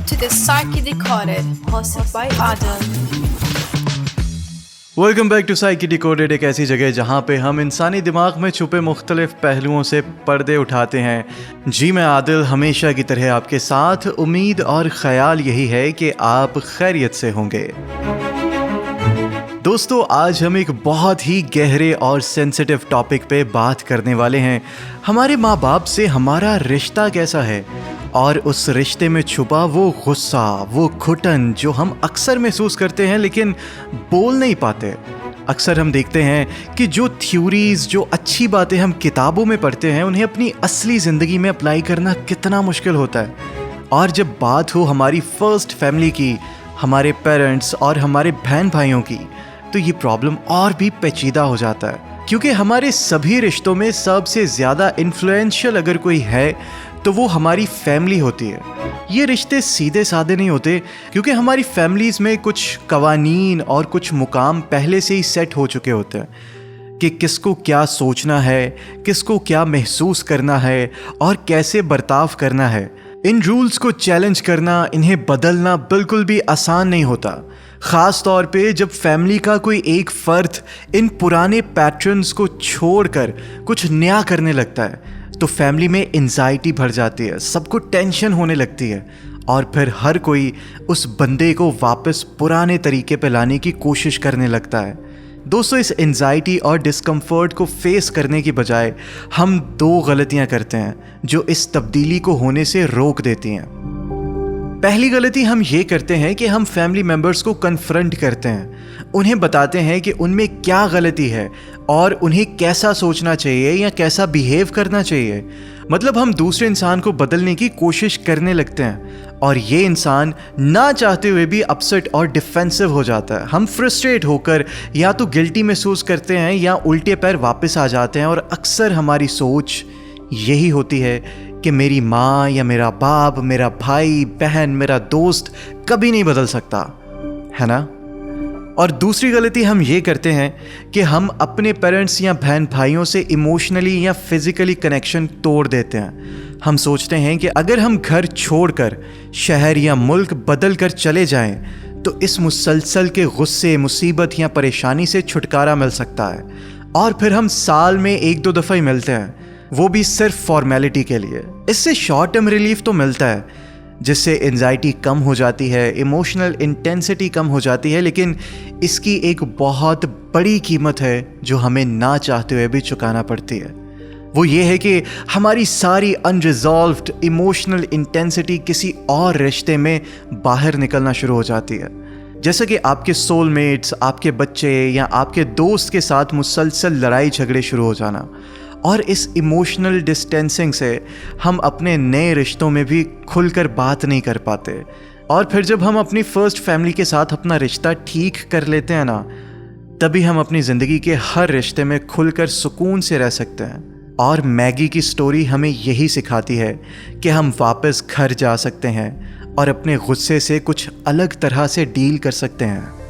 to the Psyche Decoded, hosted by Adil. Welcome back to Psyche Decoded, एक ऐसी जगह जहाँ पे हम इंसानी दिमाग में छुपे मुख्तलिफ पहलुओं से पर्दे उठाते हैं। जी मैं आदिल हमेशा की तरह आपके साथ। उम्मीद और ख्याल यही है कि आप खैरियत से होंगे। दोस्तों, आज हम एक बहुत ही गहरे और सेंसिटिव टॉपिक पे बात करने वाले हैं। हमारे माँ बाप से हमारा रिश्ता कैसा है और उस रिश्ते में छुपा वो गुस्सा, वो घुटन जो हम अक्सर महसूस करते हैं लेकिन बोल नहीं पाते। अक्सर हम देखते हैं कि जो थ्योरीज, जो अच्छी बातें हम किताबों में पढ़ते हैं, उन्हें अपनी असली ज़िंदगी में अप्लाई करना कितना मुश्किल होता है। और जब बात हो हमारी फर्स्ट फैमिली की, हमारे पेरेंट्स और हमारे बहन भाइयों की, तो ये प्रॉब्लम और भी पेचीदा हो जाता है। क्योंकि हमारे सभी रिश्तों में सबसे ज़्यादा इन्फ्लुएंशियल अगर कोई है तो वो हमारी फैमिली होती है। ये रिश्ते सीधे साधे नहीं होते, क्योंकि हमारी फैमिलीज़ में कुछ कवानीन और कुछ मुकाम पहले से ही सेट हो चुके होते हैं कि किसको क्या सोचना है, किसको क्या महसूस करना है और कैसे बर्ताव करना है। इन रूल्स को चैलेंज करना, इन्हें बदलना बिल्कुल भी आसान नहीं होता। ख़ास तौर पे जब फैमिली का कोई एक फ़र्द इन पुराने पैटर्न्स को छोड़कर कुछ नया करने लगता है तो फैमिली में एंजाइटी भर जाती है, सबको टेंशन होने लगती है और फिर हर कोई उस बंदे को वापस पुराने तरीके पे लाने की कोशिश करने लगता है। दोस्तों, इस एंजाइटी और डिस्कम्फर्ट को फेस करने की बजाय हम दो गलतियां करते हैं जो इस तब्दीली को होने से रोक देती हैं। पहली गलती हम ये करते हैं कि हम फैमिली मेम्बर्स को कन्फ्रंट करते हैं, उन्हें बताते हैं कि उनमें क्या गलती है और उन्हें कैसा सोचना चाहिए या कैसा बिहेव करना चाहिए। मतलब हम दूसरे इंसान को बदलने की कोशिश करने लगते हैं और ये इंसान ना चाहते हुए भी अपसेट और डिफेंसिव हो जाता है। हम फ्रस्ट्रेट होकर या तो गिल्टी महसूस करते हैं या उल्टे पैर वापस आ जाते हैं और अक्सर हमारी सोच यही होती है कि मेरी माँ या मेरा बाप, मेरा भाई बहन, मेरा दोस्त कभी नहीं बदल सकता, है ना। और दूसरी गलती हम ये करते हैं कि हम अपने पेरेंट्स या बहन भाइयों से इमोशनली या फिज़िकली कनेक्शन तोड़ देते हैं। हम सोचते हैं कि अगर हम घर छोड़कर शहर या मुल्क बदल कर चले जाएं तो इस मुसलसल के गुस्से, मुसीबत या परेशानी से छुटकारा मिल सकता है और फिर हम साल में एक दो दफ़ा ही मिलते हैं, वो भी सिर्फ फॉर्मेलिटी के लिए। इससे शॉर्ट टर्म रिलीफ तो मिलता है, जिससे एंजाइटी कम हो जाती है, इमोशनल इंटेंसिटी कम हो जाती है, लेकिन इसकी एक बहुत बड़ी कीमत है जो हमें ना चाहते हुए भी चुकाना पड़ती है। वो ये है कि हमारी सारी अनरिजॉल्व्ड इमोशनल इंटेंसिटी किसी और रिश्ते में बाहर निकलना शुरू हो जाती है। जैसे कि आपके सोलमेट्स, आपके बच्चे या आपके दोस्त के साथ मुसलसल लड़ाई झगड़े शुरू हो जाना। और इस इमोशनल डिस्टेंसिंग से हम अपने नए रिश्तों में भी खुलकर बात नहीं कर पाते। और फिर जब हम अपनी फर्स्ट फैमिली के साथ अपना रिश्ता ठीक कर लेते हैं ना, तभी हम अपनी ज़िंदगी के हर रिश्ते में खुलकर सुकून से रह सकते हैं। और मैगी की स्टोरी हमें यही सिखाती है कि हम वापस घर जा सकते हैं और अपने गुस्से से कुछ अलग तरह से डील कर सकते हैं।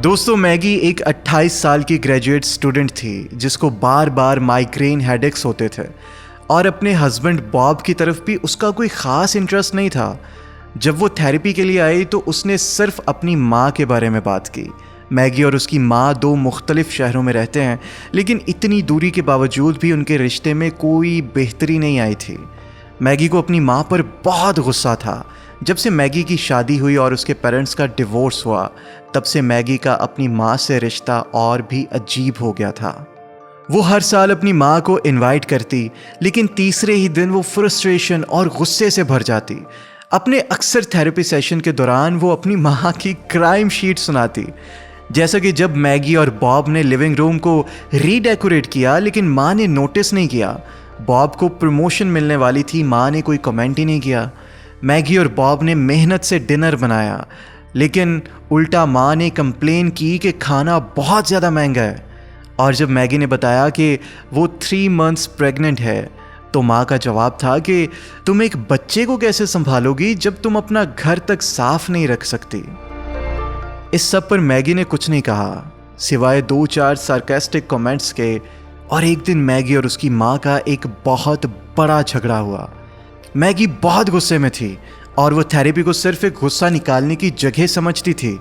दोस्तों, मैगी एक 28 साल की ग्रेजुएट स्टूडेंट थी जिसको बार बार माइग्रेन हेडेक्स होते थे और अपने हस्बैंड बॉब की तरफ भी उसका कोई ख़ास इंटरेस्ट नहीं था। जब वो थेरेपी के लिए आई तो उसने सिर्फ अपनी माँ के बारे में बात की। मैगी और उसकी माँ दो मुख्तलिफ शहरों में रहते हैं, लेकिन इतनी दूरी के बावजूद भी उनके रिश्ते में कोई बेहतरी नहीं आई थी। मैगी को अपनी माँ पर बहुत गुस्सा था। जब से मैगी की शादी हुई और उसके पेरेंट्स का डिवोर्स हुआ, तब से मैगी का अपनी माँ से रिश्ता और भी अजीब हो गया था। वो हर साल अपनी माँ को इनवाइट करती, लेकिन तीसरे ही दिन वो फ्रस्ट्रेशन और गुस्से से भर जाती। अपने अक्सर थेरेपी सेशन के दौरान वो अपनी माँ की क्राइम शीट सुनाती। जैसा कि जब मैगी और बॉब ने लिविंग रूम को रीडेकोरेट किया, लेकिन माँ ने नोटिस नहीं किया। बॉब को प्रमोशन मिलने वाली थी, माँ ने कोई कमेंट ही नहीं किया। मैगी और बॉब ने मेहनत से डिनर बनाया, लेकिन उल्टा माँ ने कंप्लेन की कि खाना बहुत ज़्यादा महंगा है। और जब मैगी ने बताया कि वो 3 मंथ्स प्रेग्नेंट है, तो माँ का जवाब था कि तुम एक बच्चे को कैसे संभालोगी जब तुम अपना घर तक साफ नहीं रख सकती। इस सब पर मैगी ने कुछ नहीं कहा, सिवाय 2-4 सार्कास्टिक कमेंट्स के और एक दिन मैगी और उसकी माँ का एक बहुत बड़ा झगड़ा हुआ। मैगी बहुत गुस्से में थी और वो थेरेपी को सिर्फ एक गुस्सा निकालने की जगह समझती थी,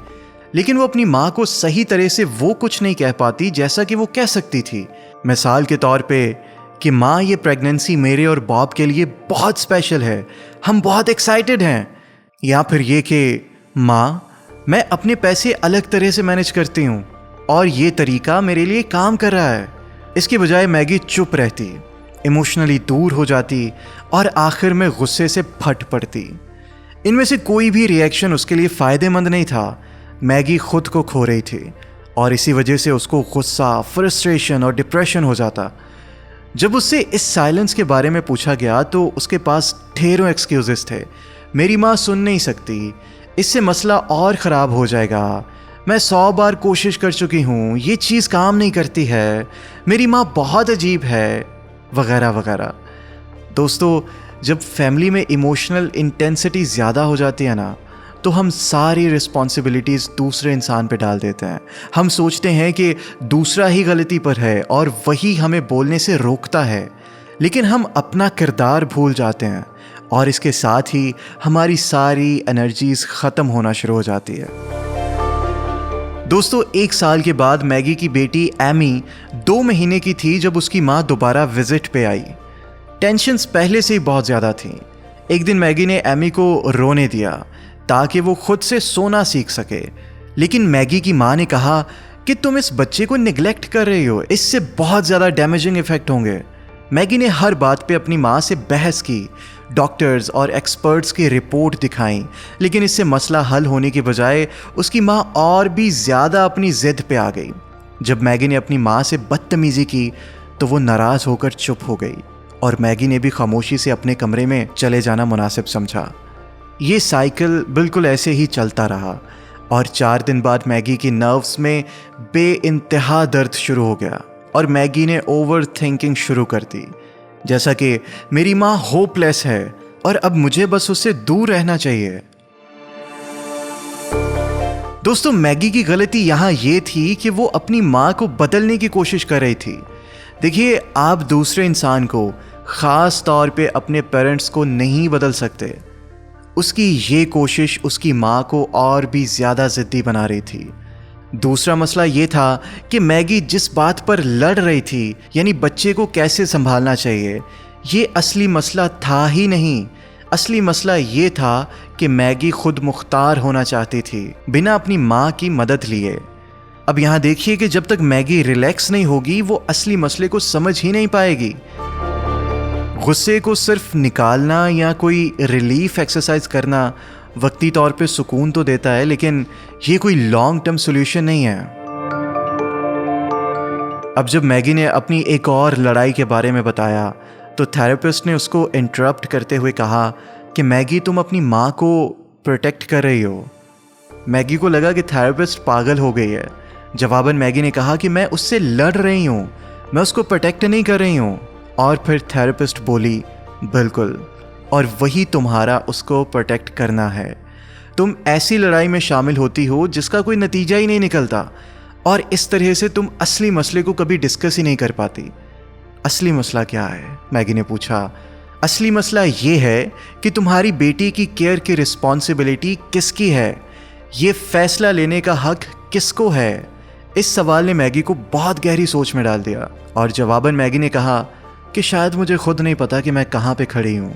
लेकिन वो अपनी माँ को सही तरह से वो कुछ नहीं कह पाती जैसा कि वो कह सकती थी। मिसाल के तौर पे कि माँ, ये प्रेगनेंसी मेरे और बॉब के लिए बहुत स्पेशल है, हम बहुत एक्साइटेड हैं। या फिर ये कि माँ, मैं अपने पैसे अलग तरह से मैनेज करती हूँ और ये तरीका मेरे लिए काम कर रहा है। इसके बजाय मैगी चुप रहती, इमोशनली दूर हो जाती और आखिर में गुस्से से फट पड़ती। इनमें से कोई भी रिएक्शन उसके लिए फ़ायदेमंद नहीं था। मैगी खुद को खो रही थी और इसी वजह से उसको गुस्सा, फ्रस्ट्रेशन और डिप्रेशन हो जाता। जब उससे इस साइलेंस के बारे में पूछा गया तो उसके पास ढेरों एक्सक्यूजेस थे। मेरी माँ सुन नहीं सकती, इससे मसला और ख़राब हो जाएगा, मैं 100 बार कोशिश कर चुकी हूँ, ये चीज़ काम नहीं करती है, मेरी माँ बहुत अजीब है, वगैरह वगैरह। दोस्तों, जब फैमिली में इमोशनल इंटेंसिटी ज़्यादा हो जाती है ना, तो हम सारी रिस्पॉन्सिबिलिटीज़ दूसरे इंसान पे डाल देते हैं। हम सोचते हैं कि दूसरा ही गलती पर है और वही हमें बोलने से रोकता है, लेकिन हम अपना किरदार भूल जाते हैं और इसके साथ ही हमारी सारी एनर्जीज ख़त्म होना शुरू हो जाती है। दोस्तों, 1 साल के बाद मैगी की बेटी एमी 2 महीने की थी जब उसकी माँ दोबारा विजिट पे आई। टेंशन्स पहले से ही बहुत ज़्यादा थी। एक दिन मैगी ने एमी को रोने दिया ताकि वो खुद से सोना सीख सके, लेकिन मैगी की माँ ने कहा कि तुम इस बच्चे को निगलेक्ट कर रही हो, इससे बहुत ज़्यादा डैमेजिंग इफ़ेक्ट होंगे। मैगी ने हर बात पे अपनी माँ से बहस की, डॉक्टर्स और एक्सपर्ट्स की रिपोर्ट दिखाई, लेकिन इससे मसला हल होने के बजाय उसकी माँ और भी ज़्यादा अपनी ज़िद पे आ गई। जब मैगी ने अपनी माँ से बदतमीज़ी की तो वो नाराज़ होकर चुप हो गई और मैगी ने भी खामोशी से अपने कमरे में चले जाना मुनासिब समझा। ये साइकिल बिल्कुल ऐसे ही चलता रहा और 4 दिन बाद मैगी की नर्व्स में बेइंतहा दर्द शुरू हो गया और मैगी ने ओवर थिंकिंग शुरू कर दी, जैसा कि मेरी माँ होपलेस है और अब मुझे बस उससे दूर रहना चाहिए। दोस्तों, मैगी की गलती यहाँ ये थी कि वो अपनी माँ को बदलने की कोशिश कर रही थी। देखिए, आप दूसरे इंसान को, ख़ास तौर पे अपने पेरेंट्स को नहीं बदल सकते। उसकी ये कोशिश उसकी माँ को और भी ज़्यादा ज़िद्दी बना रही थी। दूसरा मसला ये था कि मैगी जिस बात पर लड़ रही थी, यानी बच्चे को कैसे संभालना चाहिए, ये असली मसला था ही नहीं। असली मसला ये था कि मैगी खुद मुख्तार होना चाहती थी, बिना अपनी माँ की मदद लिए। अब यहाँ देखिए कि जब तक मैगी रिलैक्स नहीं होगी, वो असली मसले को समझ ही नहीं पाएगी। गुस्से को सिर्फ निकालना या कोई रिलीफ एक्सरसाइज करना वक्ती तौर पे सुकून तो देता है, लेकिन ये कोई लॉन्ग टर्म सॉल्यूशन नहीं है। अब जब मैगी ने अपनी एक और लड़ाई के बारे में बताया तो थेरेपिस्ट ने उसको इंटरप्ट करते हुए कहा कि मैगी, तुम अपनी माँ को प्रोटेक्ट कर रही हो। मैगी को लगा कि थेरेपिस्ट पागल हो गई है। जवाबन मैगी ने कहा कि मैं उससे लड़ रही हूँ, मैं उसको प्रोटेक्ट नहीं कर रही हूँ। और फिर थेरेपिस्ट बोली, बिल्कुल, और वही तुम्हारा उसको प्रोटेक्ट करना है। तुम ऐसी लड़ाई में शामिल होती हो जिसका कोई नतीजा ही नहीं निकलता और इस तरह से तुम असली मसले को कभी डिस्कस ही नहीं कर पाती। असली मसला क्या है? मैगी ने पूछा। असली मसला ये है कि तुम्हारी बेटी की केयर की रिस्पॉन्सिबिलिटी किसकी है, ये फैसला लेने का हक किसको है? इस सवाल ने मैगी को बहुत गहरी सोच में डाल दिया और जवाबन मैगी ने कहा कि शायद मुझे खुद नहीं पता कि मैं कहाँ पे खड़ी हूँ।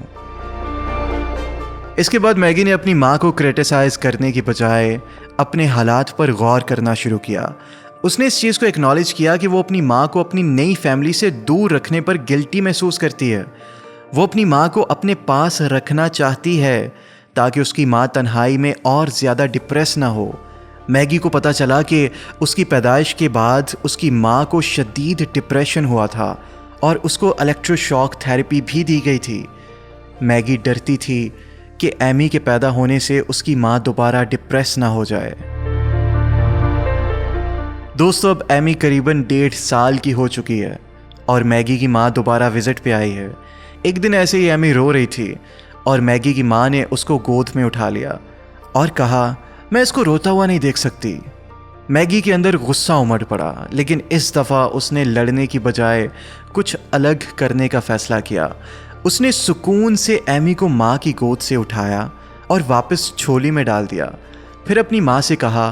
इसके बाद मैगी ने अपनी माँ को क्रिटिसाइज़ करने की बजाय अपने हालात पर गौर करना शुरू किया। उसने इस चीज़ को एक्नॉलेज किया कि वो अपनी माँ को अपनी नई फैमिली से दूर रखने पर गिल्टी महसूस करती है। वो अपनी माँ को अपने पास रखना चाहती है ताकि उसकी माँ तन्हाई में और ज़्यादा डिप्रेस ना हो। मैगी को पता चला कि उसकी पैदाइश के बाद उसकी माँ को शदीद डिप्रेशन हुआ था और उसको इलेक्ट्रोशॉक थेरेपी भी दी गई थी। मैगी डरती थी कि एमी के पैदा होने से उसकी माँ दोबारा डिप्रेस ना हो जाए। दोस्तों, अब एमी करीबन 1.5 साल की हो चुकी है और मैगी की माँ दोबारा विजिट पे आई है। एक दिन ऐसे ही एमी रो रही थी और मैगी की माँ ने उसको गोद में उठा लिया और कहा, मैं इसको रोता हुआ नहीं देख सकती। मैगी के अंदर गुस्सा उमड़ पड़ा, लेकिन इस दफ़ा उसने लड़ने की बजाय कुछ अलग करने का फैसला किया। उसने सुकून से एमी को माँ की गोद से उठाया और वापस झोली में डाल दिया। फिर अपनी माँ से कहा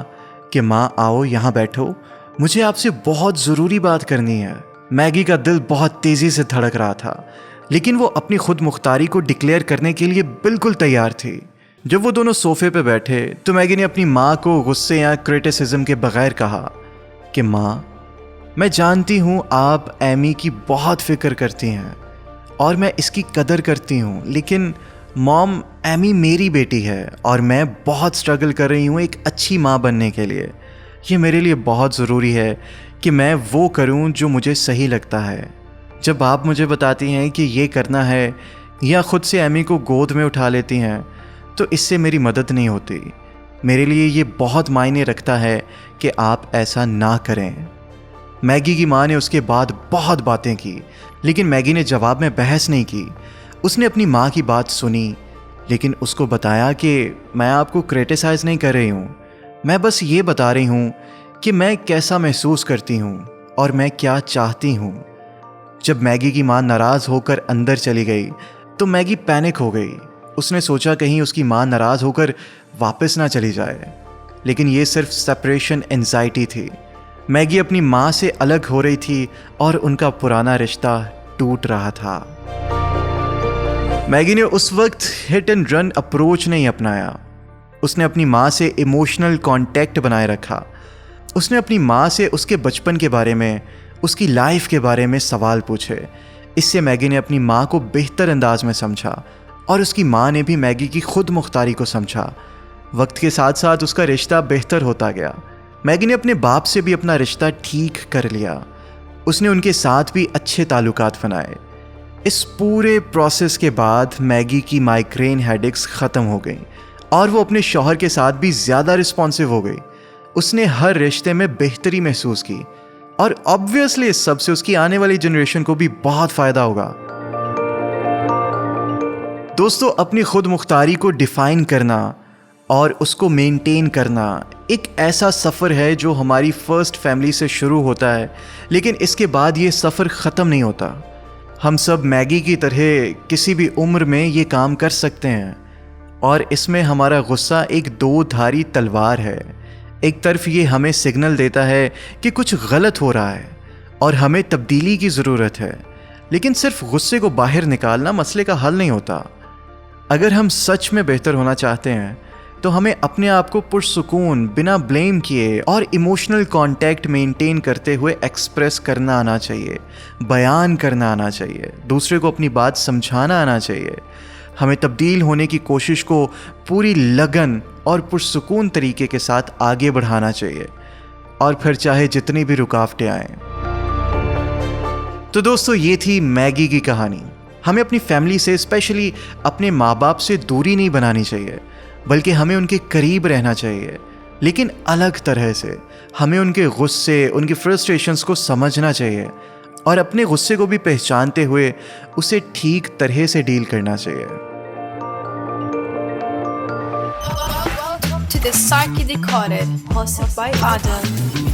कि माँ आओ यहाँ बैठो, मुझे आपसे बहुत ज़रूरी बात करनी है। मैगी का दिल बहुत तेज़ी से धड़क रहा था, लेकिन वो अपनी खुद मुख्तारी को डिक्लेयर करने के लिए बिल्कुल तैयार थी। जब वो दोनों सोफे पे बैठे तो मैगी ने अपनी माँ को गुस्से या क्रिटिसिज्म के बगैर कहा कि माँ, मैं जानती हूँ आप एमी की बहुत फिक्र करती हैं और मैं इसकी कदर करती हूँ, लेकिन मॉम, एमी मेरी बेटी है और मैं बहुत स्ट्रगल कर रही हूँ एक अच्छी माँ बनने के लिए। ये मेरे लिए बहुत ज़रूरी है कि मैं वो करूँ जो मुझे सही लगता है। जब आप मुझे बताती हैं कि ये करना है या ख़ुद से एमी को गोद में उठा लेती हैं तो इससे मेरी मदद नहीं होती। मेरे लिए ये बहुत मायने रखता है कि आप ऐसा ना करें। मैगी की माँ ने उसके बाद बहुत बातें की, लेकिन मैगी ने जवाब में बहस नहीं की। उसने अपनी माँ की बात सुनी, लेकिन उसको बताया कि मैं आपको क्रिटिसाइज़ नहीं कर रही हूँ, मैं बस ये बता रही हूँ कि मैं कैसा महसूस करती हूँ और मैं क्या चाहती हूँ। जब मैगी की माँ नाराज़ होकर अंदर चली गई तो मैगी पैनिक हो गई। उसने सोचा कहीं उसकी माँ नाराज़ होकर वापस ना चली जाए, लेकिन ये सिर्फ सेपरेशन एंजाइटी थी। मैगी अपनी माँ से अलग हो रही थी और उनका पुराना रिश्ता टूट रहा था। मैगी ने उस वक्त हिट एंड रन अप्रोच नहीं अपनाया। उसने अपनी माँ से इमोशनल कांटेक्ट बनाए रखा। उसने अपनी माँ से उसके बचपन के बारे में, उसकी लाइफ के बारे में सवाल पूछे। इससे मैगी ने अपनी माँ को बेहतर अंदाज में समझा और उसकी माँ ने भी मैगी की खुद मुख्तारी को समझा। वक्त के साथ साथ उसका रिश्ता बेहतर होता गया। मैगी ने अपने बाप से भी अपना रिश्ता ठीक कर लिया। उसने उनके साथ भी अच्छे ताल्लुकात बनाए। इस पूरे प्रोसेस के बाद मैगी की माइग्रेन हेडेक्स ख़त्म हो गई और वो अपने शौहर के साथ भी ज़्यादा रिस्पॉन्सिव हो गई। उसने हर रिश्ते में बेहतरी महसूस की और ऑब्वियसली इस सब से उसकी आने वाली जनरेशन को भी बहुत फ़ायदा होगा। दोस्तों, अपनी खुद मुख्तारी को डिफ़ाइन करना और उसको मेंटेन करना एक ऐसा सफ़र है जो हमारी फ़र्स्ट फैमिली से शुरू होता है, लेकिन इसके बाद ये सफ़र ख़त्म नहीं होता। हम सब मैगी की तरह किसी भी उम्र में ये काम कर सकते हैं और इसमें हमारा गुस्सा एक दो धारी तलवार है। एक तरफ ये हमें सिग्नल देता है कि कुछ गलत हो रहा है और हमें तब्दीली की ज़रूरत है, लेकिन सिर्फ गुस्से को बाहर निकालना मसले का हल नहीं होता। अगर हम सच में बेहतर होना चाहते हैं तो हमें अपने आप को पुरसुकून, बिना ब्लेम किए और इमोशनल कांटेक्ट मेंटेन करते हुए एक्सप्रेस करना आना चाहिए, बयान करना आना चाहिए, दूसरे को अपनी बात समझाना आना चाहिए। हमें तब्दील होने की कोशिश को पूरी लगन और पुरसुकून तरीके के साथ आगे बढ़ाना चाहिए, और फिर चाहे जितनी भी रुकावटें आएं। तो दोस्तों, ये थी मैगी की कहानी। हमें अपनी फैमिली से, स्पेशली अपने माँ बाप से दूरी नहीं बनानी चाहिए, बल्कि हमें उनके करीब रहना चाहिए, लेकिन अलग तरह से। हमें उनके गुस्से, उनके फ्रस्ट्रेशंस को समझना चाहिए और अपने गुस्से को भी पहचानते हुए उसे ठीक तरह से डील करना चाहिए। To the Psyche Decoded, hosted by Adam.